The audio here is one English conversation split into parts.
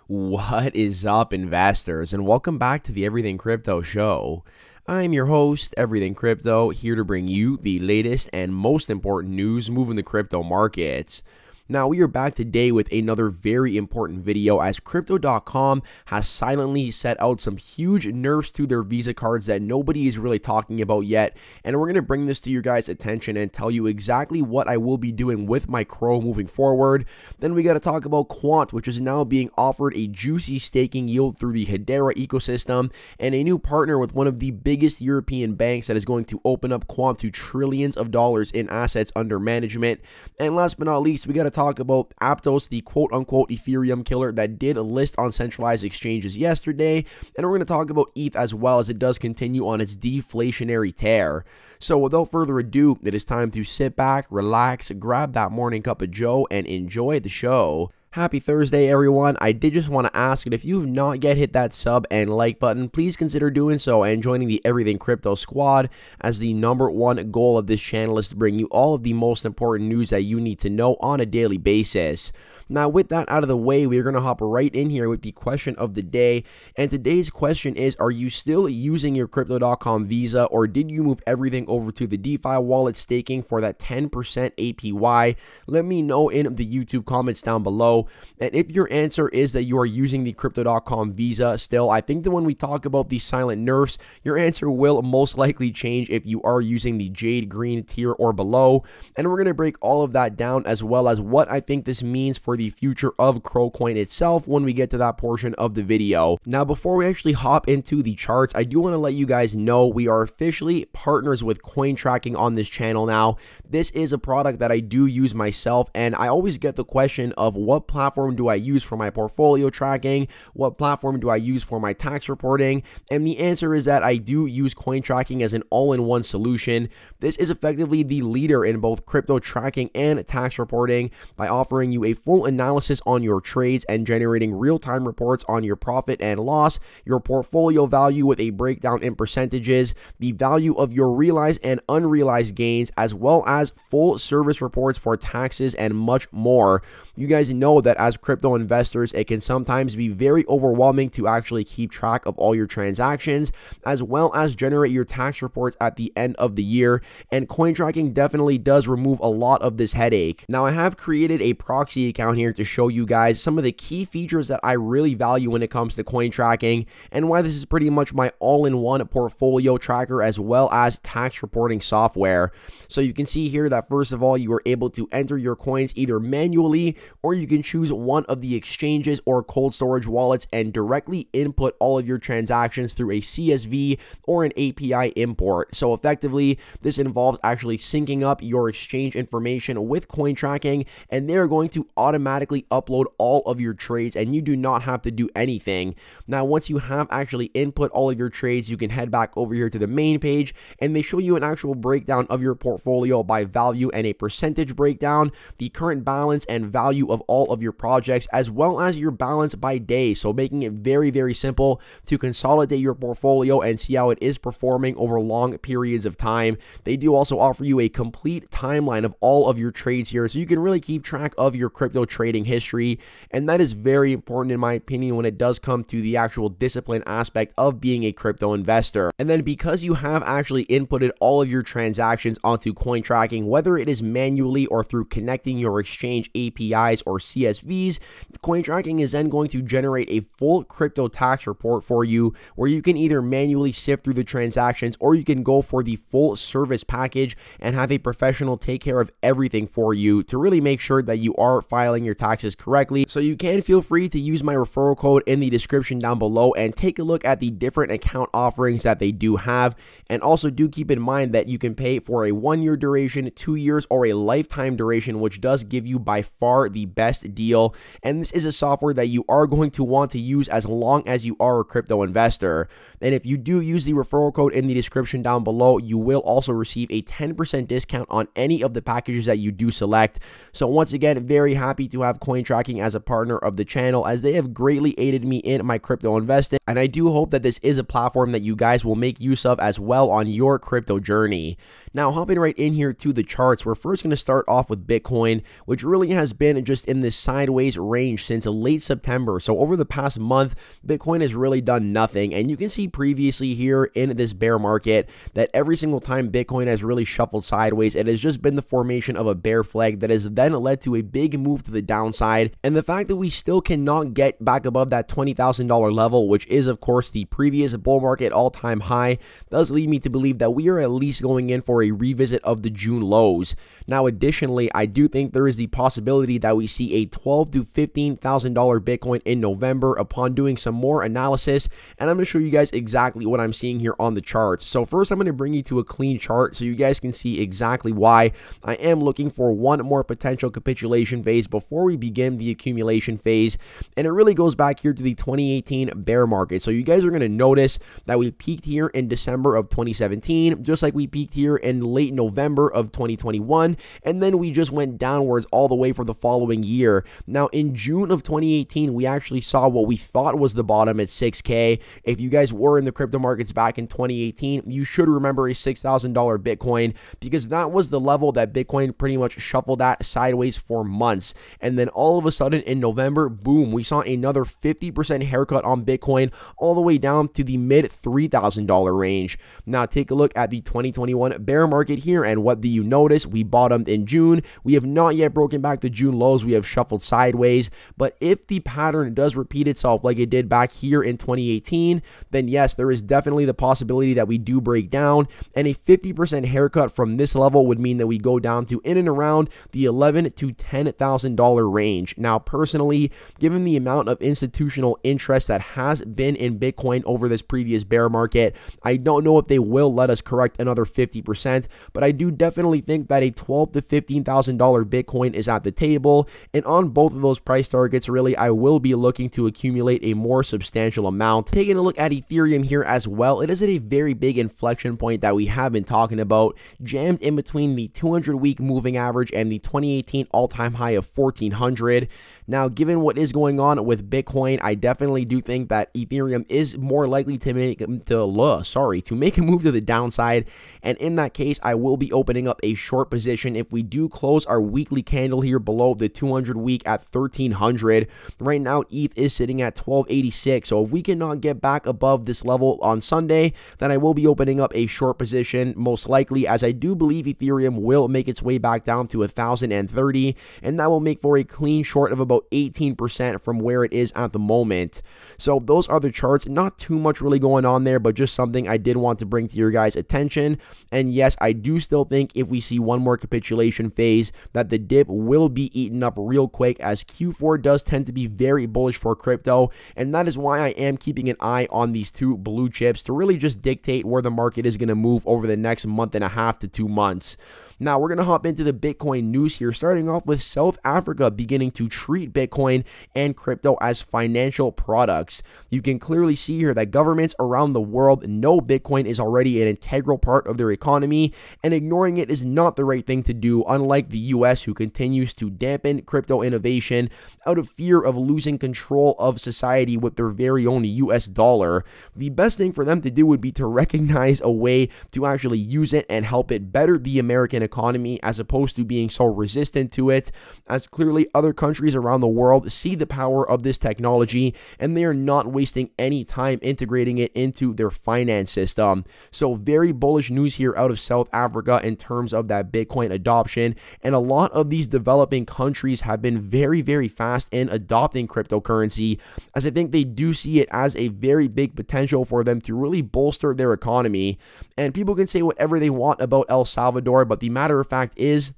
What is up, investors, and welcome back to the Everything Crypto Show. I'm your host, Everything Crypto, here to bring you the latest and most important news moving the crypto markets. Now, we are back today with another very important video as Crypto.com has silently set out some huge nerfs to their Visa cards that nobody is really talking about yet, and we're going to bring this to your guys' attention and tell you exactly what I will be doing with my CRO moving forward. Then we got to talk about Quant, which is now being offered a juicy staking yield through the Hedera ecosystem, and a new partner with one of the biggest European banks that is going to open up Quant to trillions of dollars in assets under management. And last but not least, we got to talk about Aptos, the quote-unquote Ethereum killer that did list on centralized exchanges yesterday, and we're going to talk about ETH as well, as it does continue on its deflationary tear. So without further ado, it is time to sit back, relax, grab that morning cup of joe, and enjoy the show. Happy Thursday, everyone. I did just want to ask that if you have not yet hit that sub and like button, please consider doing so and joining the Everything Crypto Squad, as the #1 goal of this channel is to bring you all of the most important news that you need to know on a daily basis. Now, with that out of the way, we're going to hop right in here with the question of the day. And today's question is, are you still using your Crypto.com Visa, or did you move everything over to the DeFi wallet staking for that 10% APY? Let me know in the YouTube comments down below. And if your answer is that you are using the Crypto.com Visa still, I think that when we talk about the silent nerfs, your answer will most likely change if you are using the Jade Green tier or below. And we're going to break all of that down, as well as what I think this means for the future of CROcoin itself when we get to that portion of the video. Now, before we actually hop into the charts, I do want to let you guys know we are officially partners with COINTRACKING on this channel now. This is a product that I do use myself, and I always get the question of what platform do I use for my portfolio tracking, what platform do I use for my tax reporting, and the answer is that I do use COINTRACKING as an all-in-one solution. This is effectively the leader in both crypto tracking and tax reporting by offering you a full analysis on your trades and generating real-time reports on your profit and loss, your portfolio value with a breakdown in percentages, the value of your realized and unrealized gains, as well as full service reports for taxes and much more. You guys know that as crypto investors, it can sometimes be very overwhelming to actually keep track of all your transactions, as well as generate your tax reports at the end of the year, and COINTRACKING definitely does remove a lot of this headache. Now, I have created a proxy account here to show you guys some of the key features that I really value when it comes to COINTRACKING, and why this is pretty much my all-in-one portfolio tracker as well as tax reporting software. So you can see here that first of all, you are able to enter your coins either manually, or you can choose one of the exchanges or cold storage wallets and directly input all of your transactions through a CSV or an API import. So effectively, this involves actually syncing up your exchange information with COINTRACKING, and they're going to automatically upload all of your trades, and you do not have to do anything. Now, once you have actually input all of your trades, you can head back over here to the main page, and they show you an actual breakdown of your portfolio by value and a percentage breakdown, the current balance and value of all of your projects, as well as your balance by day. So making it very, very simple to consolidate your portfolio and see how it is performing over long periods of time. They do also offer you a complete timeline of all of your trades here, so you can really keep track of your crypto trading history, and that is very important in my opinion when it does come to the actual discipline aspect of being a crypto investor. And then because you have actually inputted all of your transactions onto COINTRACKING, whether it is manually or through connecting your exchange APIs or CSVs, COINTRACKING is then going to generate a full crypto tax report for you, where you can either manually sift through the transactions, or you can go for the full service package and have a professional take care of everything for you to really make sure that you are filing your taxes correctly. So you can feel free to use my referral code in the description down below and take a look at the different account offerings that they do have. And also do keep in mind that you can pay for a 1-year duration, 2 years, or a lifetime duration, which does give you by far the best deal. And this is a software that you are going to want to use as long as you are a crypto investor. And if you do use the referral code in the description down below, you will also receive a 10% discount on any of the packages that you do select. So once again, very happy to have COINTRACKING as a partner of the channel, as they have greatly aided me in my crypto investing, and I do hope that this is a platform that you guys will make use of as well on your crypto journey. Now, hopping right in here to the charts, we're first going to start off with Bitcoin, which really has been just in this sideways range since late September. So over the past month, Bitcoin has really done nothing, and you can see previously here in this bear market that every single time Bitcoin has really shuffled sideways, it has just been the formation of a bear flag that has then led to a big move to the downside. And the fact that we still cannot get back above that $20,000 level, which is of course the previous bull market all-time high, does lead me to believe that we are at least going in for a revisit of the June lows. Now, additionally, I do think there is the possibility that we see a $12,000 to $15,000 Bitcoin in November upon doing some more analysis, and I'm going to show you guys exactly what I'm seeing here on the charts. So first, I'm going to bring you to a clean chart so you guys can see exactly why I am looking for one more potential capitulation phase before we begin the accumulation phase, and it really goes back here to the 2018 bear market. So you guys are going to notice that we peaked here in December of 2017, just like we peaked here in late November of 2021, and then we just went downwards all the way for the following year. Now, in June of 2018, we actually saw what we thought was the bottom at 6K. If you guys were in the crypto markets back in 2018, you should remember a $6,000 Bitcoin, because that was the level that Bitcoin pretty much shuffled at sideways for months. And then all of a sudden in November, boom, we saw another 50% haircut on Bitcoin all the way down to the mid $3,000 range. Now take a look at the 2021 bear market here, and what do you notice? We bottomed in June. We have not yet broken back the June lows. We have shuffled sideways, but if the pattern does repeat itself like it did back here in 2018, then yes, there is definitely the possibility that we do break down, and a 50% haircut from this level would mean that we go down to in and around the $11,000 to $10,000 range. Now, personally, given the amount of institutional interest that has been in Bitcoin over this previous bear market, I don't know if they will let us correct another 50%, but I do definitely think that a $12,000 to $15,000 Bitcoin is at the table, and on both of those price targets, really, I will be looking to accumulate a more substantial amount. Taking a look at Ethereum here as well, it is at a very big inflection point that we have been talking about, jammed in between the 200-week moving average and the 2018 all-time high of 1400. Now, given what is going on with Bitcoin, I definitely do think that Ethereum is more likely to make a move to the downside, and in that case, I will be opening up a short position if we do close our weekly candle here below the 200-week at 1300. Right now, ETH is sitting at 1286, so if we cannot get back above this level on Sunday, then I will be opening up a short position, most likely, as I do believe Ethereum will make its way back down to 1030, and that will make for a clean short of about 18% from where it is at the moment. So those are the charts. Not too much really going on there, but just something I did want to bring to your guys' attention. And yes, I do still think if we see one more capitulation phase, that the dip will be eaten up real quick, as Q4 does tend to be very bullish for crypto, and that is why I am keeping an eye on these two blue chips to really just dictate where the market is going to move over the next month and a half to 2 months. Now, we're going to hop into the Bitcoin news here, starting off with South Africa beginning to treat Bitcoin and crypto as financial products. You can clearly see here that governments around the world know Bitcoin is already an integral part of their economy, and ignoring it is not the right thing to do, unlike the US, who continues to dampen crypto innovation out of fear of losing control of society with their very own US dollar. The best thing for them to do would be to recognize a way to actually use it and help it better the American economy, as opposed to being so resistant to it, as clearly other countries around the world see the power of this technology and they are not wasting any time integrating it into their finance system. So very bullish news here out of South Africa in terms of that Bitcoin adoption, and a lot of these developing countries have been very, very fast in adopting cryptocurrency, as I think they do see it as a very big potential for them to really bolster their economy. And people can say whatever they want about El Salvador, but the matter of fact is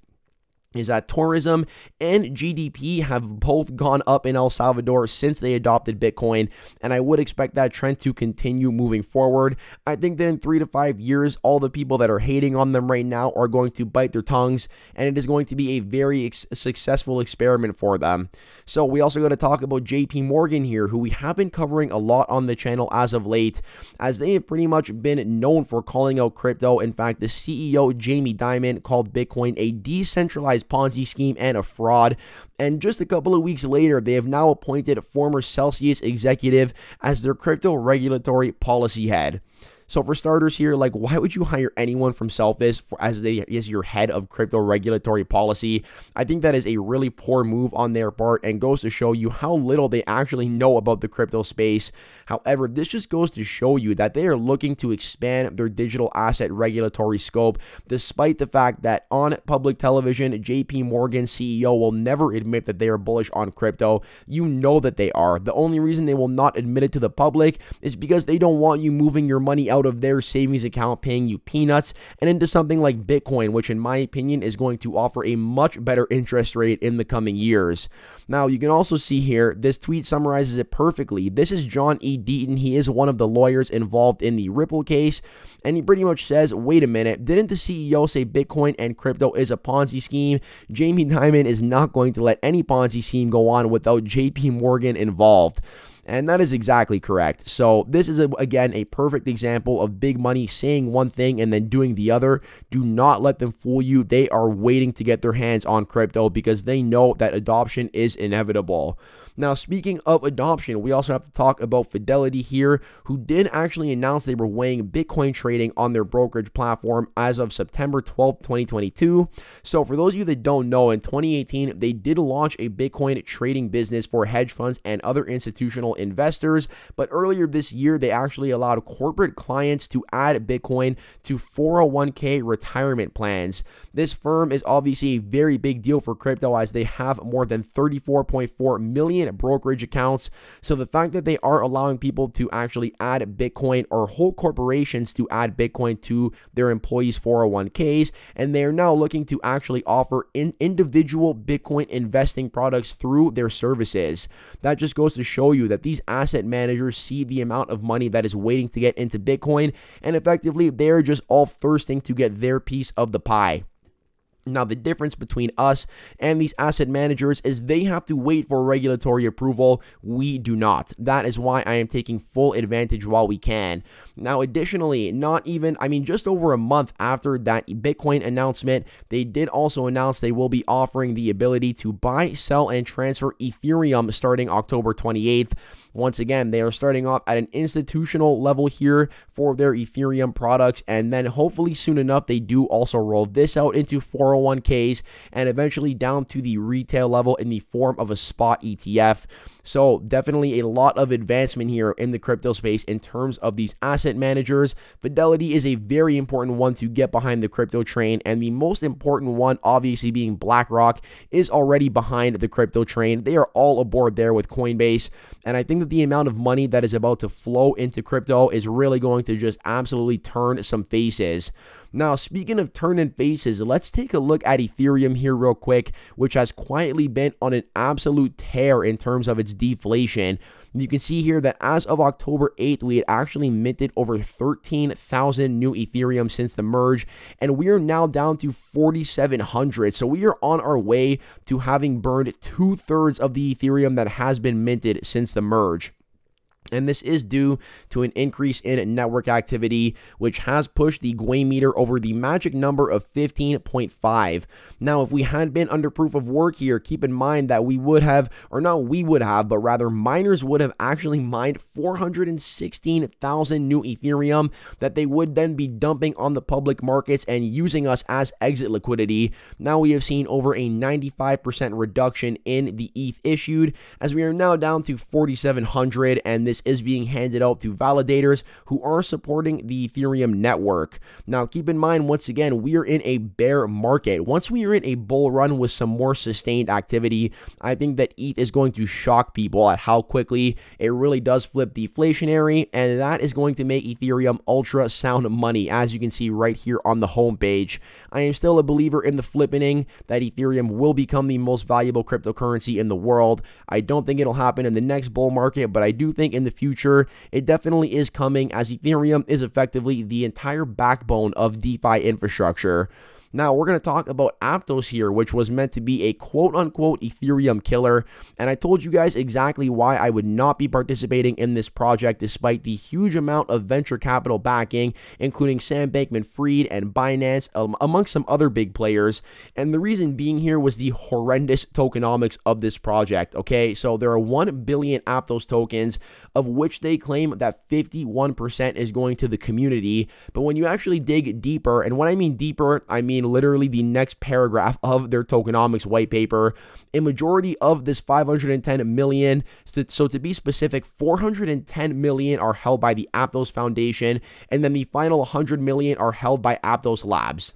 that tourism and GDP have both gone up in El Salvador since they adopted Bitcoin, and I would expect that trend to continue moving forward. I think that in 3 to 5 years, all the people that are hating on them right now are going to bite their tongues, and it is going to be a very successful experiment for them. So we also got to talk about JP Morgan here, who we have been covering a lot on the channel as of late, as they have pretty much been known for calling out crypto. In fact, the CEO, Jamie Dimon, called Bitcoin a decentralized centralized Ponzi scheme and a fraud. And just a couple of weeks later, they have now appointed a former Celsius executive as their crypto regulatory policy head. So for starters here, like, why would you hire anyone from Celsius as your head of crypto regulatory policy? I think that is a really poor move on their part and goes to show you how little they actually know about the crypto space. However, this just goes to show you that they are looking to expand their digital asset regulatory scope, despite the fact that on public television, JP Morgan CEO will never admit that they are bullish on crypto. You know that they are. The only reason they will not admit it to the public is because they don't want you moving your money out of their savings account, paying you peanuts, and into something like Bitcoin, which in my opinion is going to offer a much better interest rate in the coming years. Now, you can also see here, this tweet summarizes it perfectly. This is John E. Deaton. He is one of the lawyers involved in the Ripple case, and he pretty much says, wait a minute, didn't the CEO say Bitcoin and crypto is a Ponzi scheme? Jamie Dimon is not going to let any Ponzi scheme go on without JP Morgan involved. And that is exactly correct. So this is, again, a perfect example of big money saying one thing and then doing the other. Do not let them fool you. They are waiting to get their hands on crypto because they know that adoption is inevitable. Now, speaking of adoption, we also have to talk about Fidelity here, who did actually announce they were weighing Bitcoin trading on their brokerage platform as of September 12th, 2022. So for those of you that don't know, in 2018, they did launch a Bitcoin trading business for hedge funds and other institutional investors. But earlier this year, they actually allowed corporate clients to add Bitcoin to 401k retirement plans. This firm is obviously a very big deal for crypto as they have more than 34.4 million brokerage accounts. So the fact that they are allowing people to actually add Bitcoin, or whole corporations to add Bitcoin to their employees' 401ks, and they are now looking to actually offer individual Bitcoin investing products through their services. That just goes to show you that these asset managers see the amount of money that is waiting to get into Bitcoin, and effectively they're just all thirsting to get their piece of the pie. Now, the difference between us and these asset managers is they have to wait for regulatory approval. We do not. That is why I am taking full advantage while we can. Now, additionally, just over a month after that Bitcoin announcement, they did also announce they will be offering the ability to buy, sell, and transfer Ethereum starting October 28th. Once again, they are starting off at an institutional level here for their Ethereum products, and then hopefully soon enough, they do also roll this out into 401ks and eventually down to the retail level in the form of a spot ETF. So definitely a lot of advancement here in the crypto space in terms of these asset managers. Fidelity is a very important one to get behind the crypto train, and the most important one, obviously being BlackRock, is already behind the crypto train. They are all aboard there with Coinbase, and I think that the amount of money that is about to flow into crypto is really going to just absolutely turn some faces. Now, speaking of turning faces, let's take a look at Ethereum here real quick, which has quietly been on an absolute tear in terms of its deflation. You can see here that as of October 8th, we had actually minted over 13,000 new Ethereum since the merge, and we are now down to 4,700. So we are on our way to having burned 2/3 of the Ethereum that has been minted since the merge. And this is due to an increase in network activity, which has pushed the Gwei meter over the magic number of 15.5. Now, if we had been under proof of work here, keep in mind that we would have, or not we would have, but rather miners would have actually mined 416,000 new Ethereum that they would then be dumping on the public markets and using us as exit liquidity. Now we have seen over a 95% reduction in the ETH issued, as we are now down to 4,700, and this is being handed out to validators who are supporting the Ethereum network. Now, keep in mind, once again, we are in a bear market. Once we are in a bull run with some more sustained activity, I think that ETH is going to shock people at how quickly it really does flip deflationary, and that is going to make Ethereum ultra sound money, as you can see right here on the homepage. I am still a believer in the flippening, that Ethereum will become the most valuable cryptocurrency in the world. I don't think it'll happen in the next bull market, but I do think in the future it definitely is coming, as Ethereum is effectively the entire backbone of DeFi infrastructure. Now, we're going to talk about Aptos here, which was meant to be a quote-unquote Ethereum killer, and I told you guys exactly why I would not be participating in this project despite the huge amount of venture capital backing, including Sam Bankman-Fried and Binance, amongst some other big players. And the reason being here was the horrendous tokenomics of this project, okay? So there are 1 billion Aptos tokens, of which they claim that 51% is going to the community. But when you actually dig deeper, and when I mean deeper, I mean literally the next paragraph of their tokenomics white paper, a majority of this 510 million, so to be specific, 410 million are held by the Aptos Foundation, and then the final 100 million are held by Aptos Labs.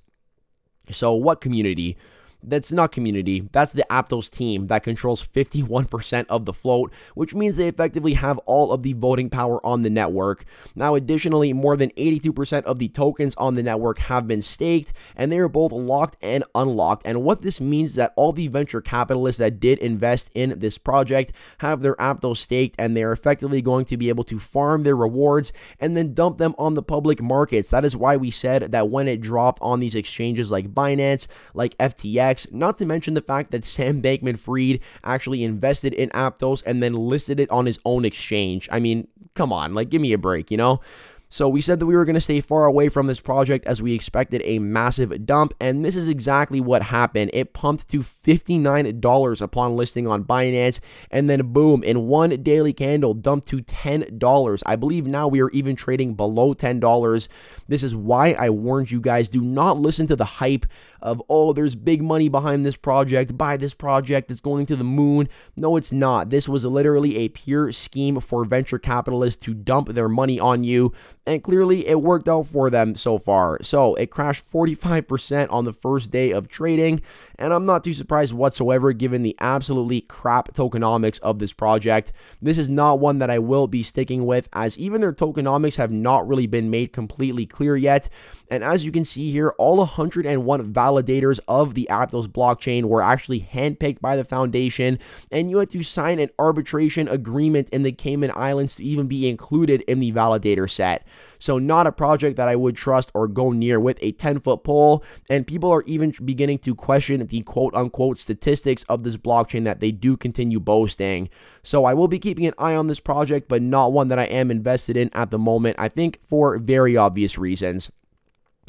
So what community? That's not community, that's the Aptos team that controls 51% of the float, which means they effectively have all of the voting power on the network. Now, additionally, more than 82% of the tokens on the network have been staked, and they are both locked and unlocked. And what this means is that all the venture capitalists that did invest in this project have their Aptos staked, and they're effectively going to be able to farm their rewards and then dump them on the public markets. That is why we said that when it dropped on these exchanges like Binance, like FTX, not to mention the fact that Sam Bankman-Fried actually invested in Aptos and then listed it on his own exchange. I mean, come on, like, give me a break, you know? So we said that we were going to stay far away from this project as we expected a massive dump, and this is exactly what happened. It pumped to $59 upon listing on Binance, and then boom, in one daily candle, dumped to $10. I believe now we are even trading below $10. This is why I warned you guys, do not listen to the hype of, oh, there's big money behind this project, buy this project, it's going to the moon. No, it's not. This was literally a pure scheme for venture capitalists to dump their money on you, and clearly it worked out for them so far. So it crashed 45% on the first day of trading, and I'm not too surprised whatsoever given the absolutely crap tokenomics of this project. This is not one that I will be sticking with, as even their tokenomics have not really been made completely clear yet. And as you can see here, all 101 validators of the Aptos blockchain were actually handpicked by the foundation, and you had to sign an arbitration agreement in the Cayman Islands to even be included in the validator set. So not a project that I would trust or go near with a 10-foot pole, and people are even beginning to question the quote-unquote statistics of this blockchain that they do continue boasting. So I will be keeping an eye on this project, but not one that I am invested in at the moment, I think for very obvious reasons.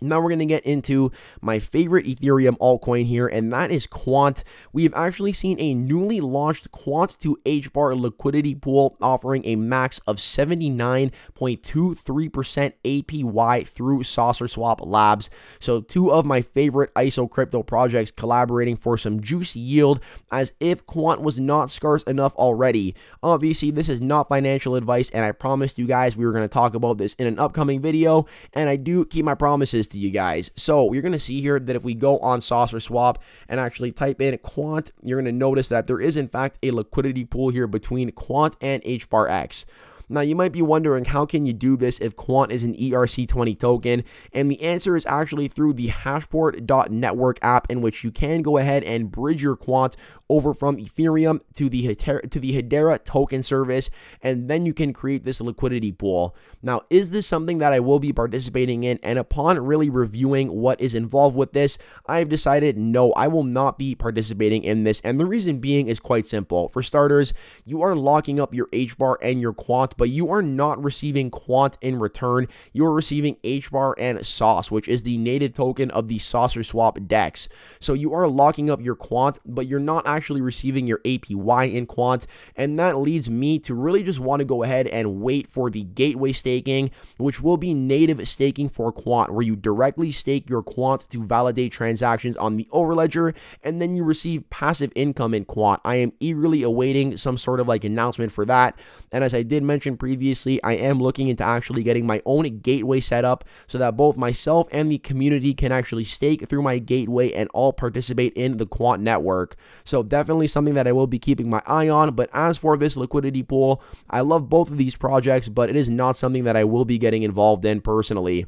Now we're going to get into my favorite Ethereum altcoin here, and that is Quant. We've actually seen a newly launched Quant to HBAR liquidity pool offering a max of 79.23% APY through Saucer Swap Labs. So two of my favorite ISO crypto projects collaborating for some juicy yield, as if Quant was not scarce enough already. Obviously, this is not financial advice, and I promised you guys we were going to talk about this in an upcoming video, and I do keep my promises to you guys. So you're going to see here that if we go on Saucer Swap and actually type in Quant, you're going to notice that there is in fact a liquidity pool here between Quant and HBARX. Now, you might be wondering, how can you do this if Quant is an ERC20 token? And the answer is actually through the Hashport.network app, in which you can go ahead and bridge your Quant over from Ethereum to the Hedera token service, and then you can create this liquidity pool. Now, is this something that I will be participating in? And upon really reviewing what is involved with this, I've decided no, I will not be participating in this. And the reason being is quite simple. For starters, you are locking up your HBAR and your Quant, but you are not receiving Quant in return. You are receiving HBAR and Sauce, which is the native token of the Saucer Swap DEX. So you are locking up your Quant, but you're not actually receiving your APY in Quant, and that leads me to really just want to go ahead and wait for the gateway staking, which will be native staking for Quant, where you directly stake your Quant to validate transactions on the Overledger, and then you receive passive income in Quant. I am eagerly awaiting some sort of like announcement for that, and as I did mention previously, I am looking into actually getting my own gateway set up so that both myself and the community can actually stake through my gateway and all participate in the Quant network. So definitely something that I will be keeping my eye on. But as for this liquidity pool, I love both of these projects, but it is not something that I will be getting involved in personally.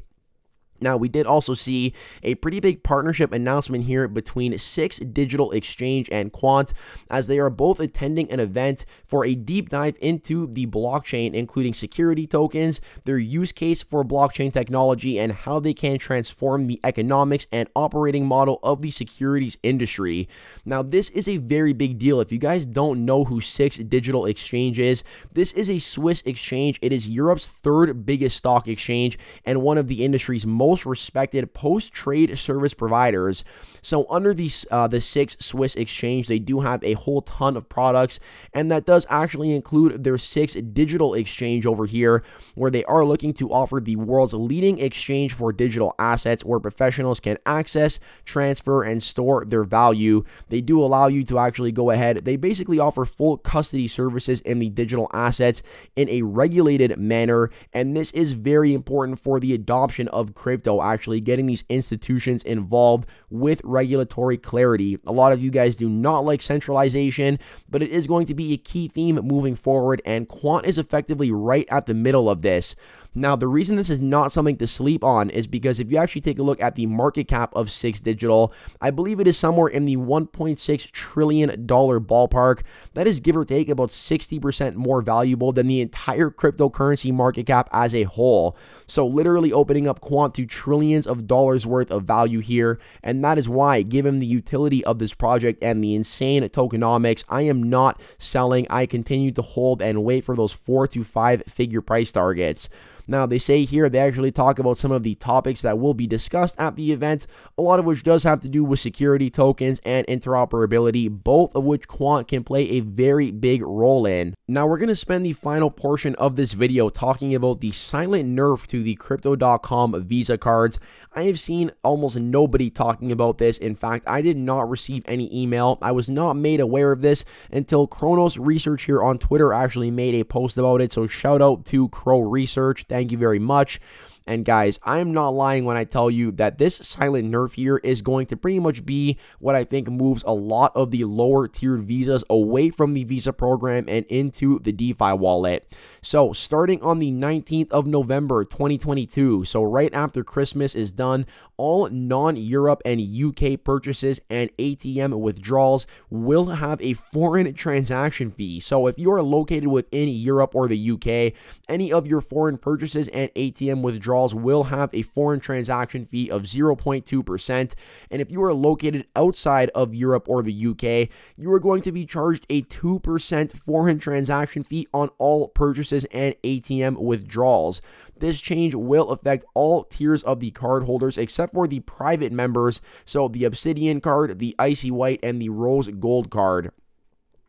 Now, we did also see a pretty big partnership announcement here between Six Digital Exchange and Quant, as they are both attending an event for a deep dive into the blockchain, including security tokens, their use case for blockchain technology, and how they can transform the economics and operating model of the securities industry. Now, this is a very big deal. If you guys don't know who Six Digital Exchange is, this is a Swiss exchange. It is Europe's third biggest stock exchange and one of the industry's most respected post-trade service providers. So under the Six Swiss exchange, they do have a whole ton of products, and that does actually include their Six Digital Exchange over here, where they are looking to offer the world's leading exchange for digital assets, where professionals can access, transfer, and store their value. They do allow you to actually go ahead. They basically offer full custody services in the digital assets in a regulated manner, and this is very important for the adoption of crypto, actually getting these institutions involved with regulatory clarity. A lot of you guys do not like centralization, but it is going to be a key theme moving forward, and Quant is effectively right at the middle of this. Now, the reason this is not something to sleep on is because if you actually take a look at the market cap of Six Digital, I believe it is somewhere in the $1.6 trillion ballpark. That is, give or take, about 60% more valuable than the entire cryptocurrency market cap as a whole. So literally opening up Quant to trillions of dollars worth of value here, and that is why, given the utility of this project and the insane tokenomics, I am not selling. I continue to hold and wait for those 4 to 5 figure price targets. Now, they say here, they actually talk about some of the topics that will be discussed at the event, a lot of which does have to do with security tokens and interoperability, both of which Quant can play a very big role in. Now, we're going to spend the final portion of this video talking about the silent nerf to the Crypto.com Visa cards. I have seen almost nobody talking about this. In fact, I did not receive any email. I was not made aware of this until Cronos Research here on Twitter actually made a post about it. So shout out to CRO Research. Thank you very much. And guys, I'm not lying when I tell you that this silent nerf here is going to pretty much be what I think moves a lot of the lower tiered visas away from the Visa program and into the DeFi wallet. So starting on the 19th of November 2022, so right after Christmas is done, all non-Europe and UK purchases and ATM withdrawals will have a foreign transaction fee. So if you are located within Europe or the UK, any of your foreign purchases and ATM withdrawals will have a foreign transaction fee of 0.2%. And if you are located outside of Europe or the UK, you are going to be charged a 2% foreign transaction fee on all purchases and ATM withdrawals. This change will affect all tiers of the card holders except for the private members, so the Obsidian card, the Icy White, and the Rose Gold card.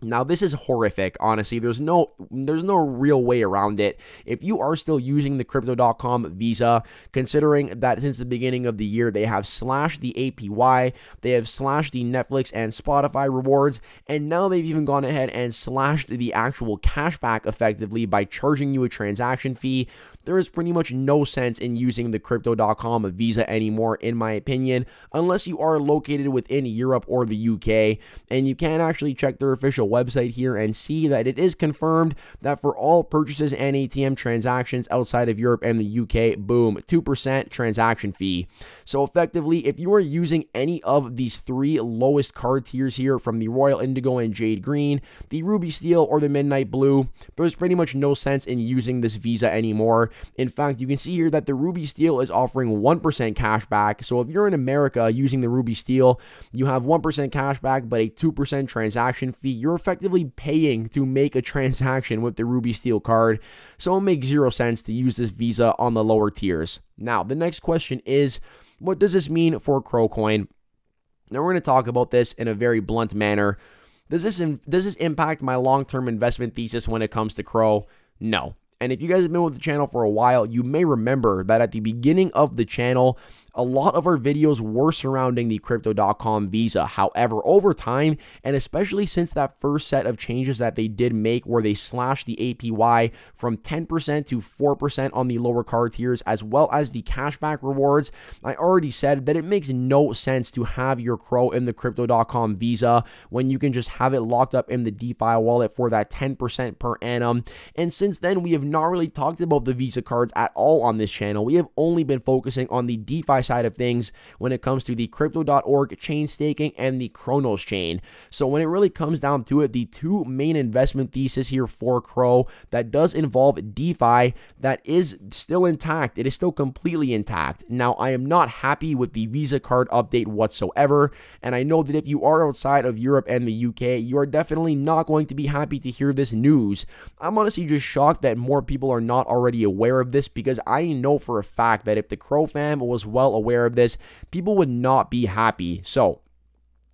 Now, this is horrific, honestly. There's no real way around it. If you are still using the Crypto.com Visa, considering that since the beginning of the year, they have slashed the APY, they have slashed the Netflix and Spotify rewards, and now they've even gone ahead and slashed the actual cashback effectively by charging you a transaction fee, there is pretty much no sense in using the Crypto.com Visa anymore, in my opinion, unless you are located within Europe or the UK. And you can actually check their official website here and see that it is confirmed that for all purchases and ATM transactions outside of Europe and the UK, boom, 2% transaction fee. So effectively, if you are using any of these three lowest card tiers here, from the Royal Indigo and Jade Green, the Ruby Steel, or the Midnight Blue, there's pretty much no sense in using this Visa anymore. In fact, you can see here that the Ruby Steel is offering 1% cash back. So if you're in America using the Ruby Steel, you have 1% cash back, but a 2% transaction fee. You're effectively paying to make a transaction with the Ruby Steel card. So it makes zero sense to use this Visa on the lower tiers. Now, the next question is, what does this mean for CROcoin? Now, we're going to talk about this in a very blunt manner. Does this impact my long-term investment thesis when it comes to CRO? No. And if you guys have been with the channel for a while, you may remember that at the beginning of the channel, a lot of our videos were surrounding the Crypto.com Visa. However, over time, and especially since that first set of changes that they did make where they slashed the APY from 10% to 4% on the lower card tiers, as well as the cashback rewards, I already said that it makes no sense to have your CRO in the Crypto.com Visa when you can just have it locked up in the DeFi wallet for that 10% per annum. And since then, we have not really talked about the Visa cards at all on this channel. We have only been focusing on the DeFi side of things when it comes to the Crypto.org chain staking and the Cronos chain. So when it really comes down to it, the two main investment thesis here for CRO that does involve DeFi, that is still intact. It is still completely intact. Now, I am not happy with the Visa card update whatsoever, and I know that if you are outside of Europe and the UK, you are definitely not going to be happy to hear this news. I'm honestly just shocked that more people are not already aware of this, because I know for a fact that if the CRO fam was well aware of this, people would not be happy. So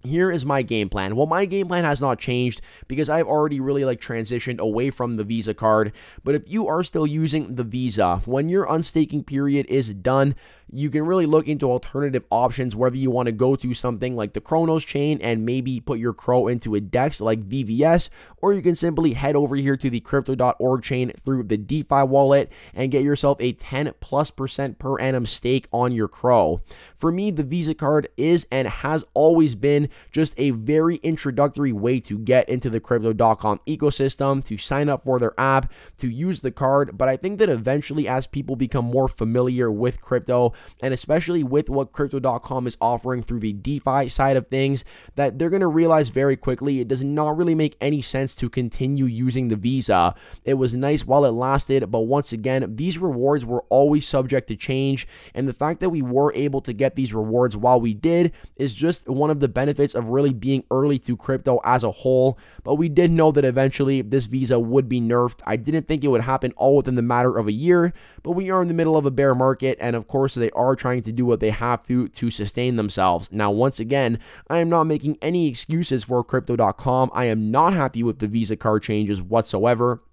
here is my game plan. Well, my game plan has not changed because I've already really transitioned away from the Visa card. But if you are still using the Visa, when your unstaking period is done, you can really look into alternative options, whether you want to go to something like the Cronos chain and maybe put your CRO into a DEX like VVS, or you can simply head over here to the Crypto.org chain through the DeFi wallet and get yourself a 10+% per annum stake on your CRO. For me, the Visa card is and has always been just a very introductory way to get into the Crypto.com ecosystem, to sign up for their app, to use the card. But I think that eventually, as people become more familiar with crypto, and especially with what Crypto.com is offering through the DeFi side of things, that they're going to realize very quickly it does not really make any sense to continue using the Visa. It was nice while it lasted, but once again, these rewards were always subject to change, and the fact that we were able to get these rewards while we did is just one of the benefits of really being early to crypto as a whole. But we did know that eventually this Visa would be nerfed. I didn't think it would happen all within the matter of a year, but we are in the middle of a bear market, and of course they are trying to do what they have to sustain themselves. Now, once again, I am not making any excuses for Crypto.com. I am not happy with the Visa card changes whatsoever.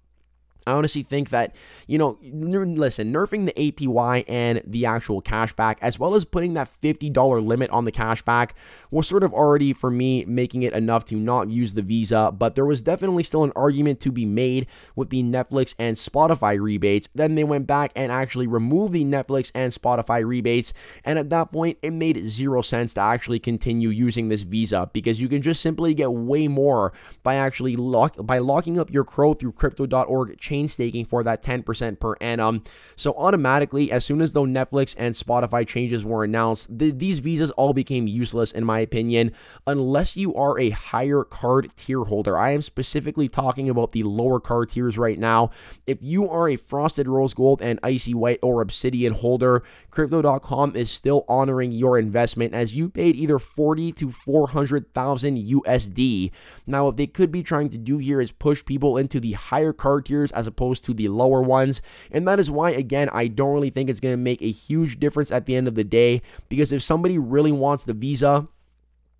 I honestly think that, listen, nerfing the APY and the actual cashback, as well as putting that $50 limit on the cashback, was sort of already, for me, making it enough to not use the Visa. But there was definitely still an argument to be made with the Netflix and Spotify rebates. Then they went back and actually removed the Netflix and Spotify rebates. And at that point, it made zero sense to actually continue using this Visa, because you can just simply get way more by actually locking up your CRO through Crypto.org chain staking for that 10% per annum. So automatically, as soon as the Netflix and Spotify changes were announced, these visas all became useless in my opinion, unless you are a higher card tier holder. I am specifically talking about the lower card tiers right now. If you are a Frosted Rose Gold and Icy White or Obsidian holder, Crypto.com is still honoring your investment, as you paid either 40 to 400,000 USD. Now, what they could be trying to do here is push people into the higher card tiers as opposed to the lower ones, and that is why, again, I don't really think it's going to make a huge difference at the end of the day, because if somebody really wants the Visa,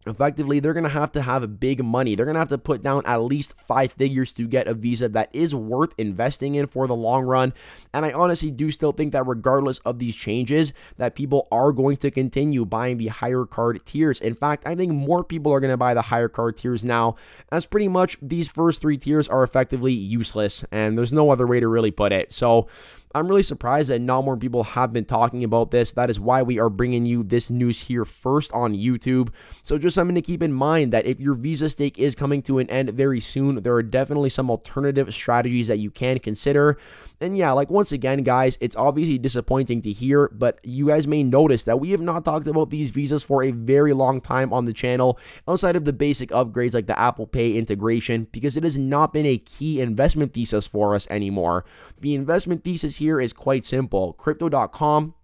effectively, they're going to have big money. They're going to have to put down at least 5 figures to get a Visa that is worth investing in for the long run. And I honestly do still think that regardless of these changes, that people are going to continue buying the higher card tiers. In fact, I think more people are going to buy the higher card tiers now, as pretty much these first 3 tiers are effectively useless, and there's no other way to really put it. So I'm really surprised that not more people have been talking about this. That is why we are bringing you this news here first on YouTube. So just something to keep in mind, that if your Visa stake is coming to an end very soon, there are definitely some alternative strategies that you can consider. And yeah, once again, guys, it's obviously disappointing to hear, but you guys may notice that we have not talked about these visas for a very long time on the channel, outside of the basic upgrades like the Apple Pay integration, because it has not been a key investment thesis for us anymore. The investment thesis here is quite simple. Crypto.com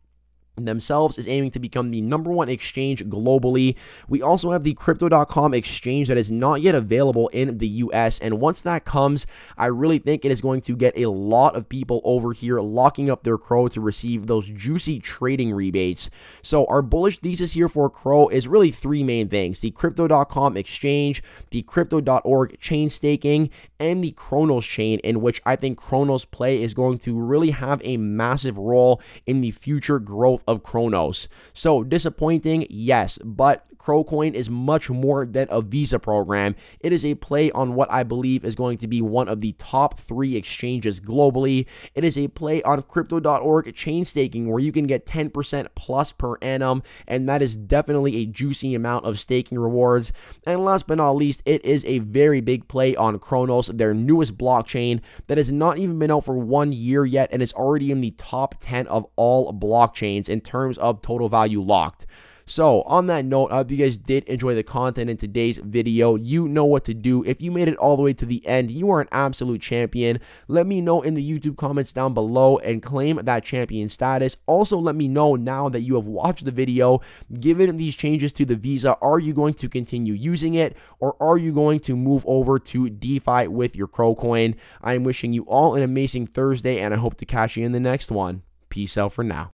themselves is aiming to become the #1 exchange globally. We also have the Crypto.com exchange that is not yet available in the US, and once that comes, I really think it is going to get a lot of people over here locking up their CRO to receive those juicy trading rebates. So our bullish thesis here for CRO is really 3 main things: the Crypto.com exchange, the Crypto.org chain staking, and the Cronos chain, in which I think Cronos play is going to really have a massive role in the future growth of Cronos. So disappointing, yes, but CROcoin is much more than a Visa program. It is a play on what I believe is going to be one of the top 3 exchanges globally. It is a play on Crypto.org chain staking, where you can get 10% plus per annum, and that is definitely a juicy amount of staking rewards. And last but not least, it is a very big play on Cronos, their newest blockchain that has not even been out for 1 year yet and is already in the top 10 of all blockchains in terms of total value locked. So on that note, I hope you guys did enjoy the content in today's video. You know what to do. If you made it all the way to the end, you are an absolute champion. Let me know in the YouTube comments down below and claim that champion status. Also, let me know now that you have watched the video, given these changes to the Visa, are you going to continue using it, or are you going to move over to DeFi with your CROcoin? I am wishing you all an amazing Thursday, and I hope to catch you in the next one. Peace out for now.